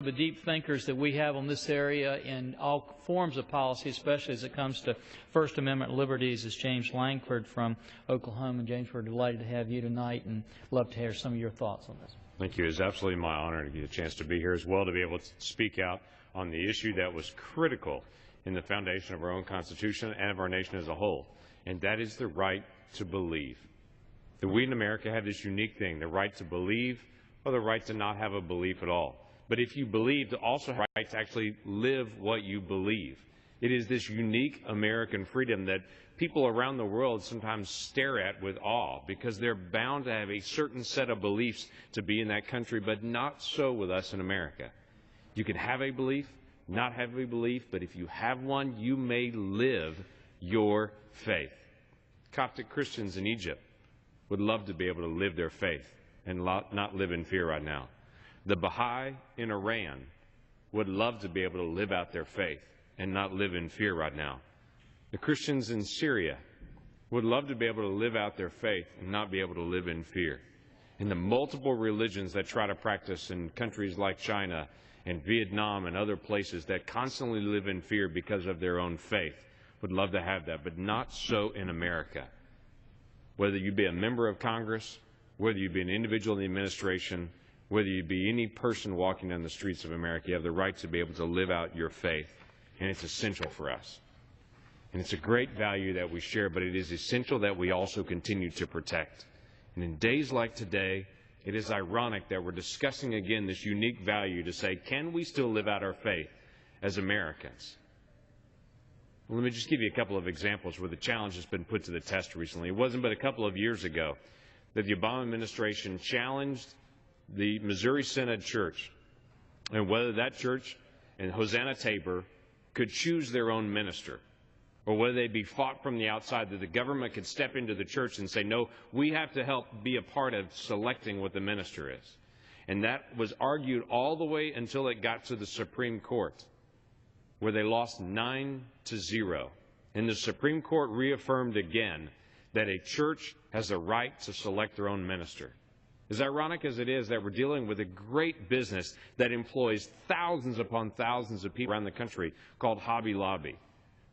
the deep thinkers that we have on this area in all forms of policy, especially as it comes to First Amendment liberties, is James Lankford from Oklahoma. And James, we're delighted to have you tonight and love to hear some of your thoughts on this. Thank you. It's absolutely my honor to get a chance to be here as well, to be able to speak out on the issue that was critical in the foundation of our own Constitution and of our nation as a whole, and that is the right to believe. That we in America have this unique thing, the right to believe or the right to not have a belief at all. But if you believe, to also have the right to actually live what you believe. It is this unique American freedom that people around the world sometimes stare at with awe, because they're bound to have a certain set of beliefs to be in that country, but not so with us in America. You can have a belief, not have a belief, but if you have one, you may live your faith. Coptic Christians in Egypt would love to be able to live their faith and not live in fear right now. The Baha'i in Iran would love to be able to live out their faith and not live in fear right now. The Christians in Syria would love to be able to live out their faith and not be able to live in fear. And the multiple religions that try to practice in countries like China and Vietnam and other places that constantly live in fear because of their own faith would love to have that, but not so in America. Whether you be a member of Congress, whether you be an individual in the administration, whether you be any person walking down the streets of America, you have the right to be able to live out your faith, and it's essential for us. And it's a great value that we share, but it is essential that we also continue to protect. And in days like today, it is ironic that we're discussing again this unique value to say, can we still live out our faith as Americans? Well, let me just give you a couple of examples where the challenge has been put to the test recently. It wasn't but a couple of years ago that the Obama administration challenged the Missouri Synod Church and whether that church and Hosanna Tabor could choose their own minister, or whether they'd be fought from the outside, that the government could step into the church and say, no, we have to help be a part of selecting what the minister is. And that was argued all the way until it got to the Supreme Court, where they lost 9-0. And the Supreme Court reaffirmed again that a church has a right to select their own minister. As ironic as it is that we're dealing with a great business that employs thousands upon thousands of people around the country called Hobby Lobby,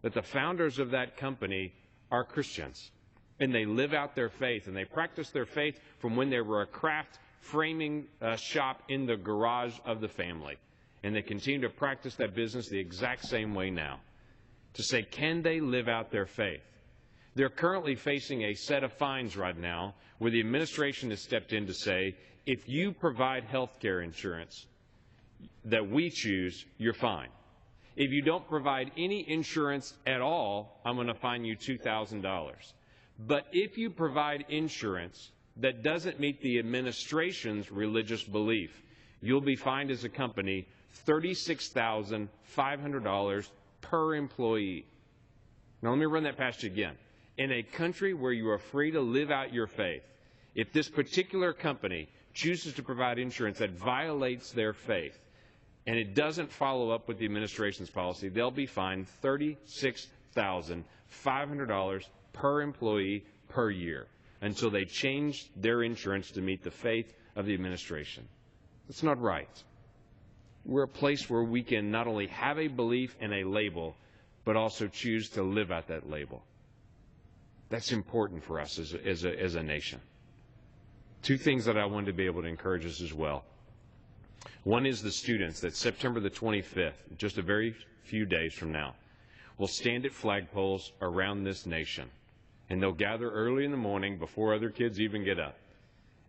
that the founders of that company are Christians, and they live out their faith, and they practice their faith from when they were a craft framing shop in the garage of the family, and they continue to practice that business the exact same way now. To say, can they live out their faith? They're currently facing a set of fines right now where the administration has stepped in to say, if you provide health care insurance that we choose, you're fine. If you don't provide any insurance at all, I'm going to fine you $2,000. But if you provide insurance that doesn't meet the administration's religious belief, you'll be fined as a company $36,500 per employee. Now let me run that past you again. In a country where you are free to live out your faith, if this particular company chooses to provide insurance that violates their faith, and it doesn't follow up with the administration's policy, they'll be fined $36,500 per employee per year until they change their insurance to meet the faith of the administration. That's not right. We're a place where we can not only have a belief and a label, but also choose to live out that label. That's important for us as a nation. Two things that I wanted to be able to encourage us as well. One is the students that September the 25th, just a very few days from now, will stand at flagpoles around this nation. And they'll gather early in the morning before other kids even get up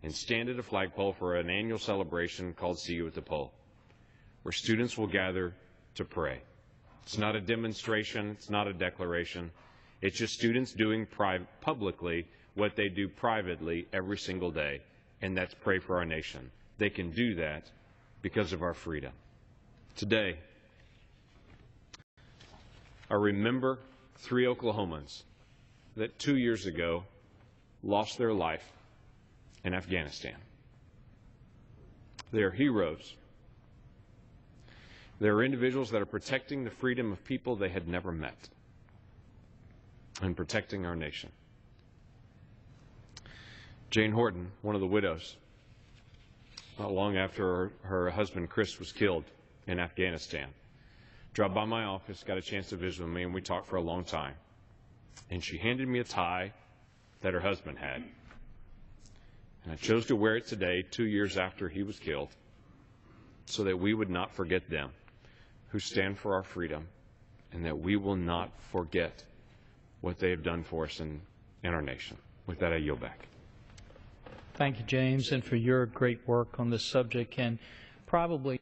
and stand at a flagpole for an annual celebration called See You at the Pole, where students will gather to pray. It's not a demonstration. It's not a declaration. It's just students doing publicly what they do privately every single day, and that's pray for our nation. They can do that because of our freedom. Today, I remember 3 Oklahomans that 2 years ago lost their life in Afghanistan. They are heroes. They are individuals that are protecting the freedom of people they had never met and protecting our nation. Jane Horton, one of the widows, not long after her husband Chris was killed, in Afghanistan. Dropped by my office, got a chance to visit with me, and we talked for a long time. And she handed me a tie that her husband had. And I chose to wear it today, 2 years after he was killed, so that we would not forget them who stand for our freedom, and that we will not forget what they have done for us in our nation. With that, I yield back. Thank you, James, and for your great work on this subject, and probably